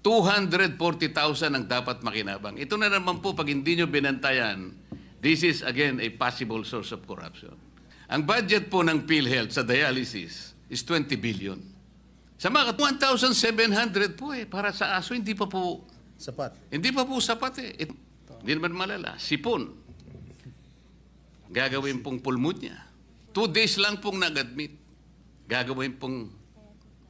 240,000 ang dapat makinabang. Ito na naman po, pag hindi nyo binantayan, this is again a possible source of corruption. Ang budget po ng PhilHealth sa dialysis is 20 billion. Sa mga 1,700 po para sa aso, hindi pa po Sapat. Hindi pa po sapat hindi naman malala. Sipon. Gagawin pong pulmonya. 2 days lang pong nag-admit. Gagawin pong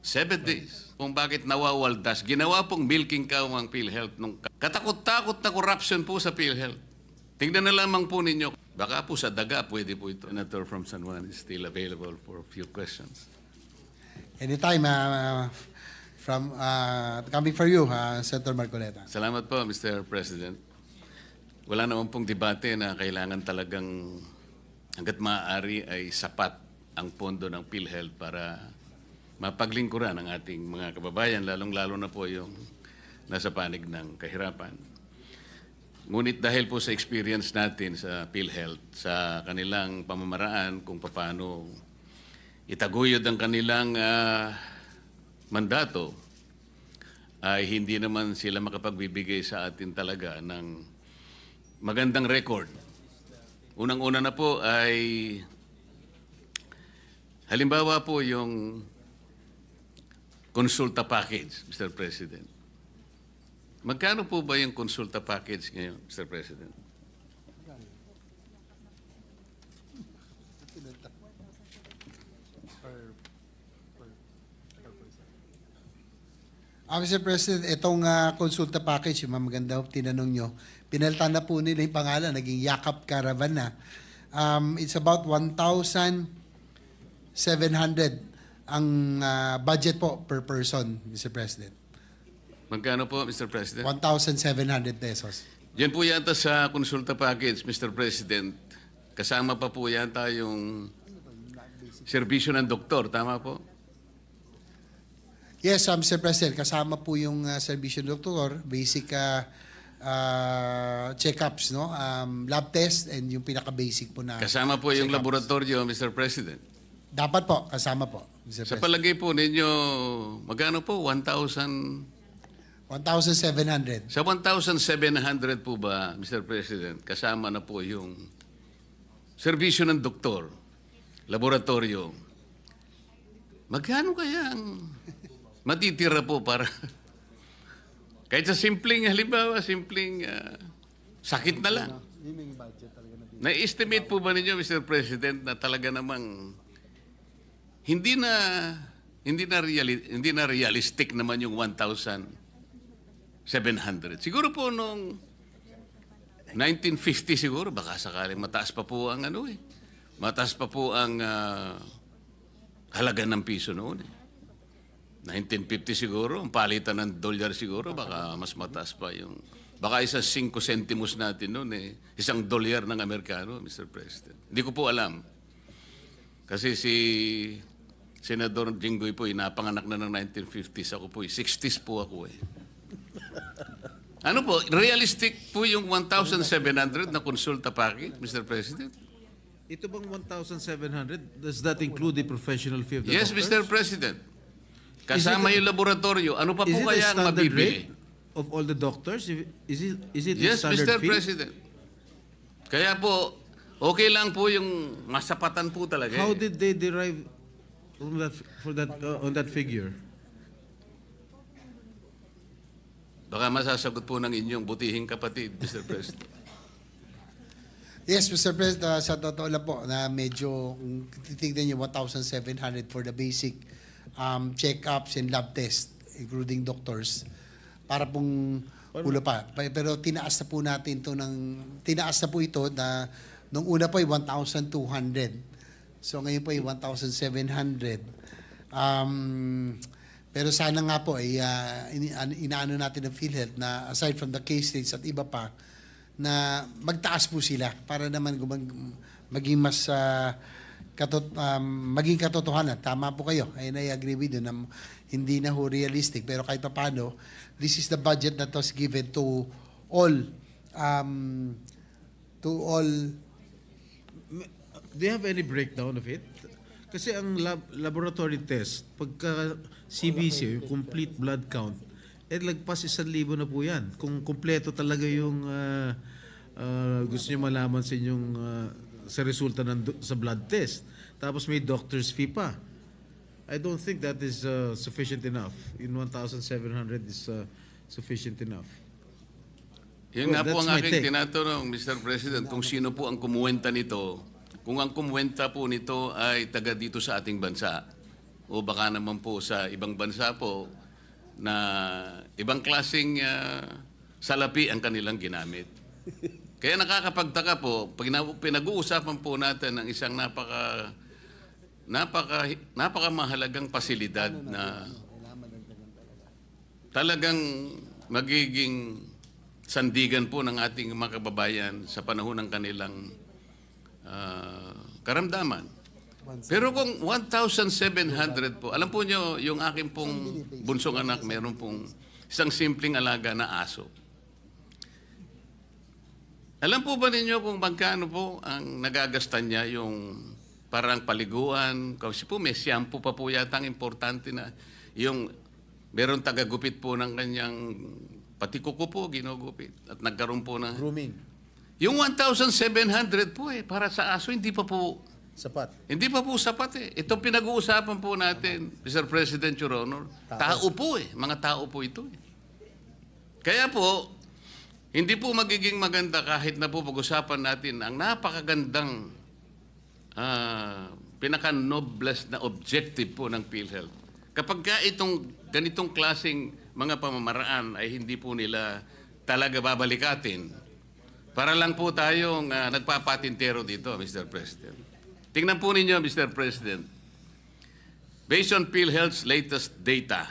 7 days. Kung bakit nawawaldas. Ginawa pong milking cow ang PhilHealth. Nung katakot-takot na corruption po sa PhilHealth. Tingnan na lamang po ninyo. Baka po sa daga, pwede po ito. Senator from San Juan is still available for a few questions. Anytime, coming for you, Senator Marcoleta. Salamat po, Mr. President. Wala naman pong debate na kailangan talagang hanggat maaari ay sapat ang pondo ng PhilHealth para mapaglingkuran ang ating mga kababayan, lalong-lalo na po yung nasa panig ng kahirapan. Ngunit dahil po sa experience natin sa PhilHealth, sa kanilang pamamaraan kung paano itaguyod ang kanilang mandato, ay hindi naman sila makapagbibigay sa atin talaga ng magandang record. Unang-una na po ay halimbawa po yung konsulta package, Mr. President. Magkano po ba yung konsulta package ngayon, Mr. President? Mr. President, itong konsulta package, yung maganda tinanong nyo, pinalitan na po nila yung pangalan, naging Yakap Caravan na. It's about 1,700 ang budget po per person, Mr. President. Magkano po, Mr. President? 1,700 pesos. Yan po yata sa konsulta package, Mr. President. Kasama pa po yata yung serbisyo ng doktor, tama po? Yes, Mr. President, kasama po yung serbisyo ng doktor, basic check-ups, no? Lab test, and yung pinaka-basic po na Kasama po yung check-ups. laboratorio, Mr. President. Dapat po, kasama po, Mr. Sa President. palagay po ninyo, magkano po? 1,700 Sa 1,700 po ba, Mr. President, kasama na po yung serbisyo ng doktor, laboratorio. Magkano kaya ang matitira po para kahit sa simpleng, halimbawa, simpleng sakit na lang. Na-estimate po ba ninyo, Mr. President, na talaga namang hindi na realistic naman yung 1,700. Siguro po nung 1950 siguro, baka sakaling mataas pa po ang mataas pa po ang halaga ng piso noon. 1950 siguro, ang palitan ng dolyar siguro, baka mas mataas pa yung, baka isa 5 centimos natin noon $1 ng Amerikano, Mr. President. Hindi ko po alam. Kasi si Senador Jinggoy po, napanganak na ng 1950s. Ako po, 60s po ako Ano po, realistic po yung 1,700 na konsulta package, Mr. President? Ito bang 1,700, does that include the professional fee of the Yes, doctors? Mr. President. Kasama yung laboratorio. Ano pa po Is it a kaya ang standard mabibili? rate of all the doctors? Is it a Yes, standard Mr. fee? President. Kaya po, okay lang po yung masapatan po talaga. How did they derive on that figure? Baka masasagot po ng inyong butihing kapatid, Mr. President. Yes, Mr. President, sa totoo lang po na medyo, kung titignan nyo, 1,700 for the basic check-ups and lab test, including doctors, para pong ulo pa. Pero tinaas na po natin ito tinaas na po ito na, nung una po ay 1,200. So ngayon po ay 1,700. Pero sana nga po ay inaano natin ng PhilHealth na aside from the case rates at iba pa, na magtaas po sila para naman maging mas maging katotohanan. Tama po kayo. I agree with you na hindi na ho realistic. Pero kahit pa paano, this is the budget that was given to all Do you have any breakdown of it? Kasi ang laboratory test, pagka CBC, yung complete blood count, lagpas 1,000 na po yan. Kung kumpleto talaga yung gusto niyo malaman sa inyong sa resulta sa blood test. Tapos may doctor's fee pa. I don't think that is sufficient enough. In 1,700 is sufficient enough. Yun Well, nga po that's ang my aking take. tinatanong, Mr. President, kung sino po ang kumuwenta nito. Kung ang kumuwenta po nito ay taga dito sa ating bansa o baka naman po sa ibang bansa po na ibang klaseng salapi ang kanilang ginamit. Kaya nakakapagtaka po, pag pinag-uusapan po natin ng isang napakamahalagang pasilidad na talagang magiging sandigan po ng ating mga kababayan sa panahon ng kanilang karamdaman. Pero kung 1,700 po, alam po nyo, yung aking pong bunsong anak, meron pong isang simpleng alaga na aso. Alam po ba ninyo kung magkano po ang nagagastan niya yung parang paliguan? Kasi po may shampoo pa po yata ang importante na yung meron tagagupit po ng kanyang pati kuko po ginugupit at nagkaroon po ng Grooming. yung 1,700 po para sa aso hindi pa po Sapat. sapat eh. Ito pinag-uusapan po natin, Mr. President, Your Honor. Tao po mga tao po ito eh. Kaya po hindi po magiging maganda kahit na po pag-usapan natin ang napakagandang pinaka-noblest na objective po ng PhilHealth. Kapag ka itong ganitong klaseng mga pamamaraan ay hindi po nila talaga babalikatin, para lang po tayong nagpapatintero dito, Mr. President. Tingnan po ninyo, Mr. President. Based on PhilHealth's latest data,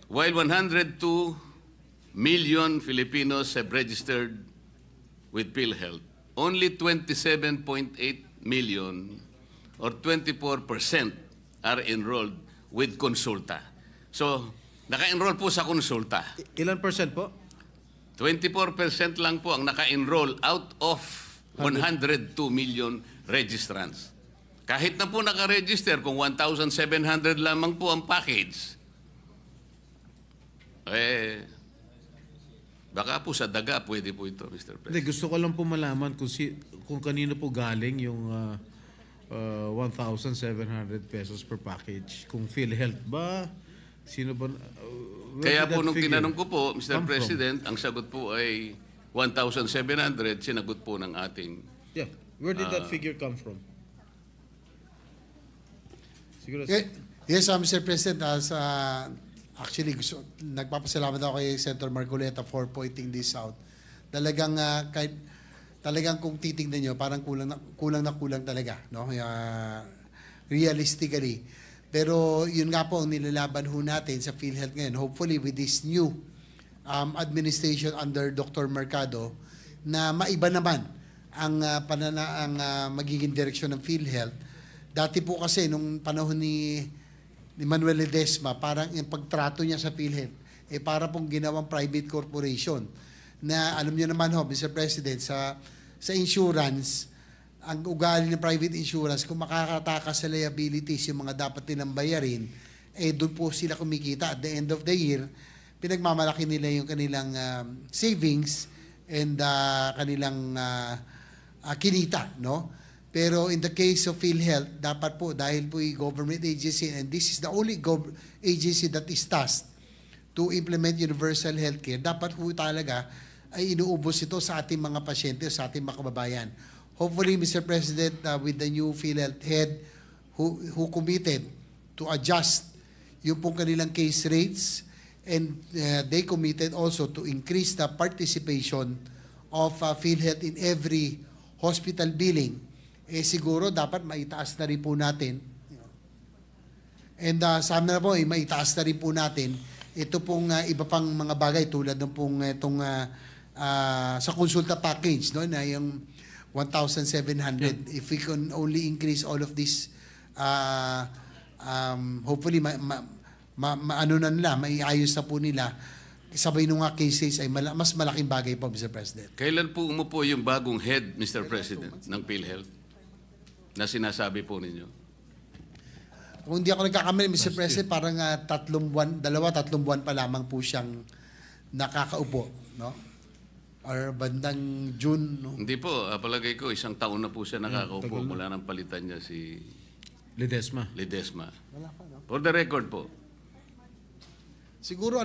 while 102 million Filipinos have registered with PhilHealth, only 27.8 million or 24% are enrolled with Consulta. So, naka-enroll po sa Consulta. Ilan percent po? 24% lang po ang naka-enroll out of 102 million registrants. Kahit na po naka-register, kung 1,700 lamang po ang package, baka po sa daga pwede po ito, Mr. President. Hindi, gusto ko lang po malaman kung kanino po galing yung 1,700 pesos per package. Kung PhilHealth ba? Sino ba? Where Kaya did po that nung figure tinanong ko po, Mr. come from? President, ang sagot po ay 1,700, sinagot po ng ating... Yeah. Where did that figure come from? Siguro Yes, Mr. President, actually nagpapasalamat ako kay Senator Marcoleta for pointing this out. Talagang talagang kung titingnan niyo parang kulang talaga, no? Realistically. Pero yun nga po ang nilalaban ho natin sa PhilHealth ngayon. Hopefully with this new administration under Dr. Mercado na maiba naman ang magiging direksyon ng PhilHealth. Dati po kasi nung panahon ni Manuel Ledesma, parang yung pagtrato niya sa PhilHealth para pong ginawang private corporation na alam niyo naman ho, Mr. President, sa insurance, ang ugali ng private insurance, kung makakatakas sa liabilities yung mga dapat nilang bayarin, doon po sila kumikita. At the end of the year, pinagmamalaki nila yung kanilang savings and kanilang kinita, no? Pero in the case of PhilHealth, dapat po, dahil po yung government agency, and this is the only agency that is tasked to implement universal healthcare, dapat po talaga ay inuubos ito sa ating mga pasyente, sa ating mga kababayan. Hopefully, Mr. President, with the new PhilHealth head who committed to adjust yung pong kanilang case rates, and they committed also to increase the participation of PhilHealth in every hospital billing, siguro dapat maitaas na rin po natin. And sana na po, maitaas na rin po natin ito pong iba pang mga bagay tulad ng pong itong sa konsulta package, no, na yung 1,700. If we can only increase all of this, hopefully ano na nila, maiayos na po nila. Sabay nung nga cases ay mas malaking bagay po, Mr. President. Kailan po umupo yung bagong head, Mr. President, ng PhilHealth na sinasabi po ninyo? Kung hindi ako nagkakamali, Mr. President, parang 3 buwan pa lamang po siyang nakakaupo, no? Or bandang June, no? Hindi po, palagay ko, 1 taon na po siya nakakaupo mula nang palitan niya si Ledesma. Ledesma. Wala pa, no? For the record po, Siguro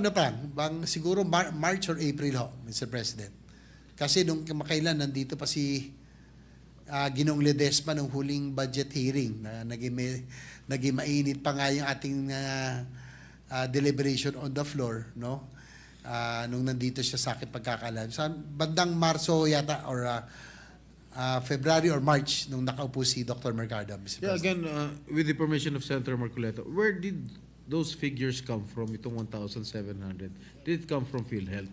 siguro March or April ho, Mr. President. Kasi nung kamakailan nandito pa si Ginoong Ledesma nung huling budget hearing na naging mainit pa nga yung ating deliberation on the floor, no? Nung nandito siya sa akin pagkakalam. Sa bandang Marso yata or February or March nung nakaupo si Dr. Mercado, Mr. Yeah, President. again, with the permission of Senator Marcoleta, where did those figures come from, itong 1,700? Did it come from PhilHealth?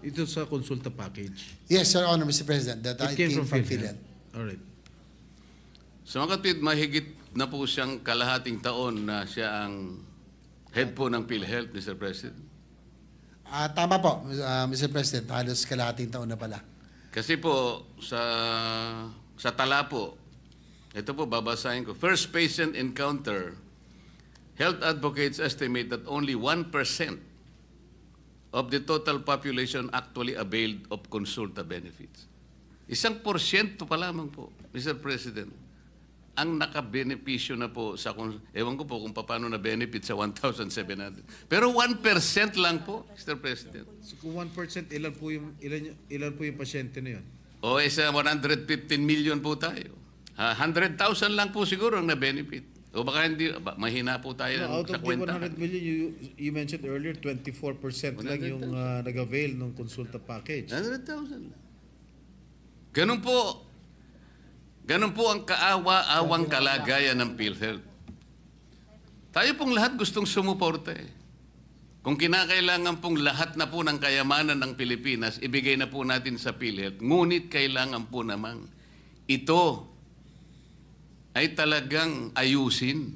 Ito sa konsulta package. Yes, Your Honor, Mr. President, that It it came from PhilHealth. PhilHealth. All right. sa mga kapit, mahigit na po siyang kalahating taon na siya ang head po ng PhilHealth, Mr. President. Tama po, Mr. President, halos kalahating taon na pala. Kasi po, sa tala po, ito po babasahin ko. First patient encounter, health advocates estimate that only 1% of the total population actually availed of consulta benefits. 1% pa lamang po, Mr. President, ang nakabenepisyo na po sa, ewan ko po kung paano na benefit sa 1,700. Pero 1% lang po, Mr. President. So kung 1%, ilan po yung pasyente na yun? O isa 115 million po tayo. 100,000 lang po siguro ang na-benefit. O baka hindi, mahina po tayo No, out sa of the kwenta. 100 million, you mentioned earlier, 24% lang yung nag-avail ng consulta package. 100,000. Ganun po. Ganun po ang kaawa-awang kalagayan ng PhilHealth. Tayo pong lahat gustong sumuporta eh. Kung kinakailangan pong lahat na po ng kayamanan ng Pilipinas, ibigay na po natin sa PhilHealth. Ngunit kailangan po namang ito ay talagang ayusin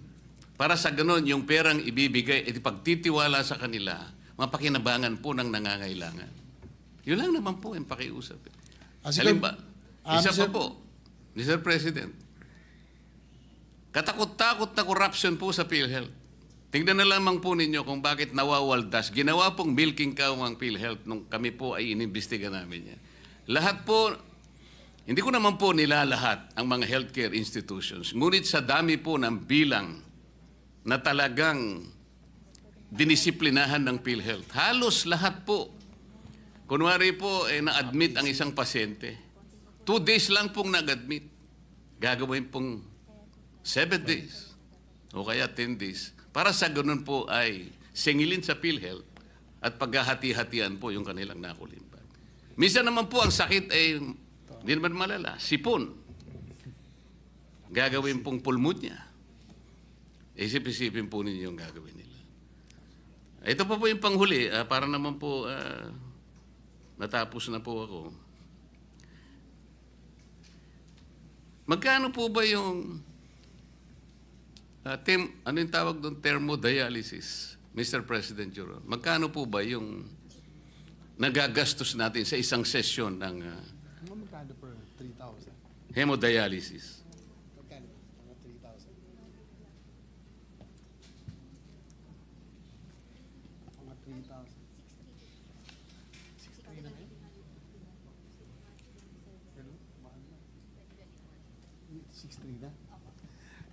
para sa ganun yung perang ibibigay at pagtitiwala sa kanila, mapakinabangan po ng nangangailangan. Yun lang naman po yung pakiusap. Halimbawa, isa pa po, Mr. President, katakot-takot na corruption po sa PhilHealth. Tingnan na lamang po ninyo kung bakit nawawaldas. Ginawa pong milking cow ang PhilHealth nung kami po ay inimbestiga namin yan. Lahat po, hindi ko naman po nilalahat ang mga healthcare institutions. Ngunit sa dami po ng bilang na talagang dinisiplinahan ng PhilHealth, halos lahat po. Kunwari po, na-admit ang isang pasyente. 2 days lang pong nag-admit. Gagawin pong 7 days o kaya 10 days. Para sa ganun po ay singilin sa PhilHealth at paghahati-hatian po yung kanilang nakulimbat. Minsan naman po ang sakit ay hindi naman malala, sipon. Gagawin pong pulmonya. Isip-isipin po ninyo yung gagawin nila. Ito pa po yung panghuli, para naman po natapos na po ako. Magkano po ba yung ano yung tawag doon? Thermodialysis, Mr. President Juro. Magkano po ba yung nagagastos natin sa isang sesyon ng Magkano per 3,000? hemodialysis? Magkano? Mga 3,000. Mga 3,000. 63 na yun? 63 na?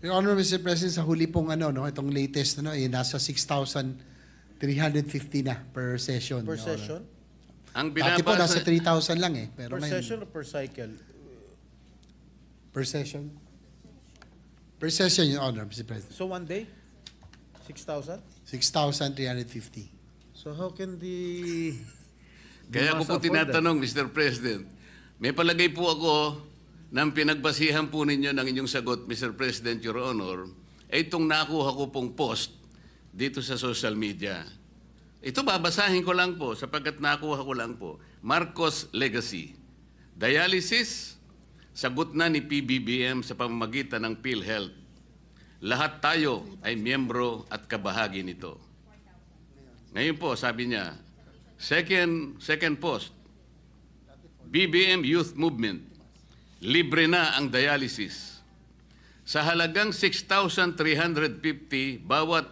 Your Honor, Mr. President, sa huli pong itong latest, nasa 6,350 na per session. Per Your Honor. session? Ang Dati po nasa binabasa, 3,000 lang eh. Pero Per ngayon, session or per cycle? per session? Per session, Your Honor, Mr. President. So one day? 6,000? 6,350. So how can the... kaya ko po afford that? tinatanong, Mr. President, may palagay po ako ng pinagbasihan po ninyo ng inyong sagot, Mr. President, Your Honor, ay itong nakuha ko pong post dito sa social media. Ito babasahin ko lang po sapagkat nakuha ko lang po. Marcos Legacy. Dialysis, sagot na ni PBBM sa pamamagitan ng PhilHealth. Lahat tayo ay miyembro at kabahagi nito. Ngayon po, sabi niya, second post, BBM Youth Movement, libre na ang dialysis. sa halagang 6,350 bawat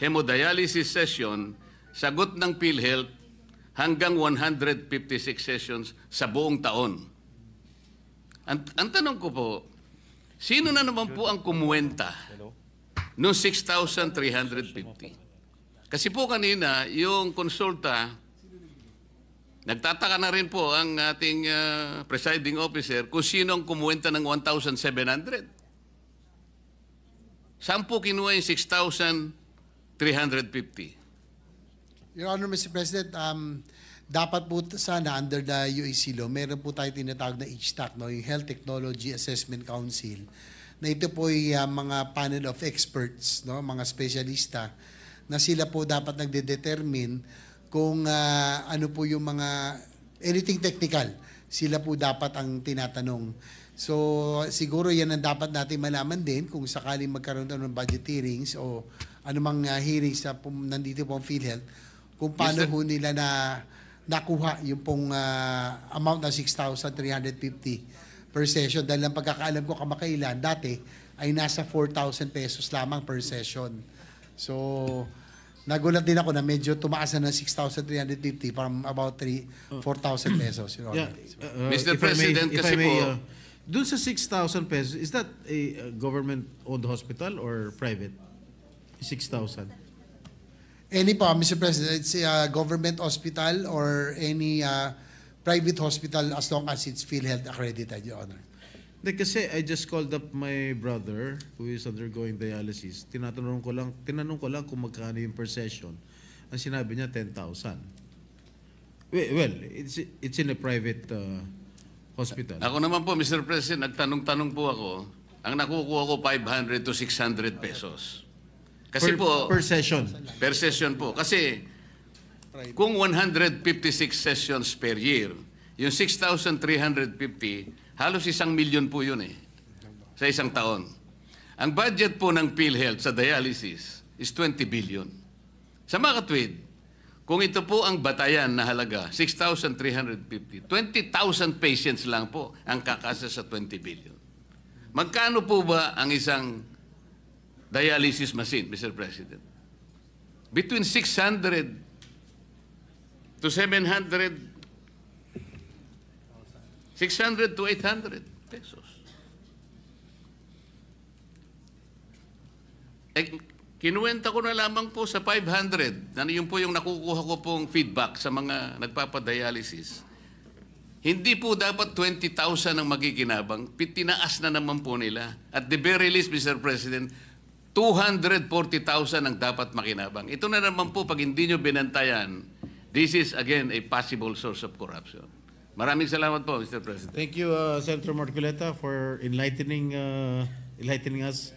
hemodialysis session, sagot ng PhilHealth hanggang 156 sessions sa buong taon. Ang tanong ko po, sino na naman po ang kumuwenta noong 6,350? Kasi po kanina, yung konsulta, nagtataka na rin po ang ating presiding officer kung sino ang kumuwenta ng 1,700. Saan po kinuha yung 6,350? Your Honor, Mr. President, dapat po sana under the UAC law, meron po tayo tinatawag na HTAC, no, yung Health Technology Assessment Council, na ito po ay mga panel of experts, no, mga spesyalista, na sila po dapat nagde-determine kung ano po yung mga anything technical, sila po dapat ang tinatanong. So siguro yan ang dapat natin malaman din kung sakaling magkaroon ng budget hearings o anumang hearings na nandito po ang PhilHealth, kung paano ho nila nakuha yung pong amount na 6,350 per session. Dahil ang pagkakaalam ko kamakailan, dati ay nasa 4,000 pesos lamang per session. So, nagulat din ako na medyo tumaas na ng 6,350 from about 4,000 pesos. Your Honor. Mr. If I President, if kasi I may, po- dun sa 6,000 pesos, is that a government-owned hospital or private? 6,000. Any po, Mr. President, it's a government hospital or any private hospital as long as it's PhilHealth accredited, Your Honor. Hindi, kasi I just called up my brother who is undergoing dialysis. Tinanong ko lang kung magkano yung per session. Ang sinabi niya 10,000. Well, it's in a private hospital. Ako naman po, Mr. President, nagtanong-tanong po ako, ang nakukuha ko 500 to 600 pesos. Kasi per session. per session po. Kasi kung 156 sessions per year, yung 6,350, halos 1,000,000 po yun sa isang taon. Ang budget po ng PhilHealth sa dialysis is 20 billion. Sa mga katwid, kung ito po ang batayan na halaga, 6,350, 20,000 patients lang po ang kakasa sa 20 billion. Magkano po ba ang isang dialysis machine, Mr. President? Between 600 to 700 600 to 800 pesos. Kinuwenta ko na lamang po sa 500. Yun po yung nakukuha ko pong feedback sa mga nagpapadialysis. Hindi po dapat 20,000 ang magiginabang. Tinaas na naman po nila. At the very least, Mr. President, 240,000 ang dapat makinabang. Ito na naman po, pag hindi nyo binantayan, this is again a possible source of corruption. Maraming salamat po, Mr. President. Thank you, Senator Marcoleta, for enlightening us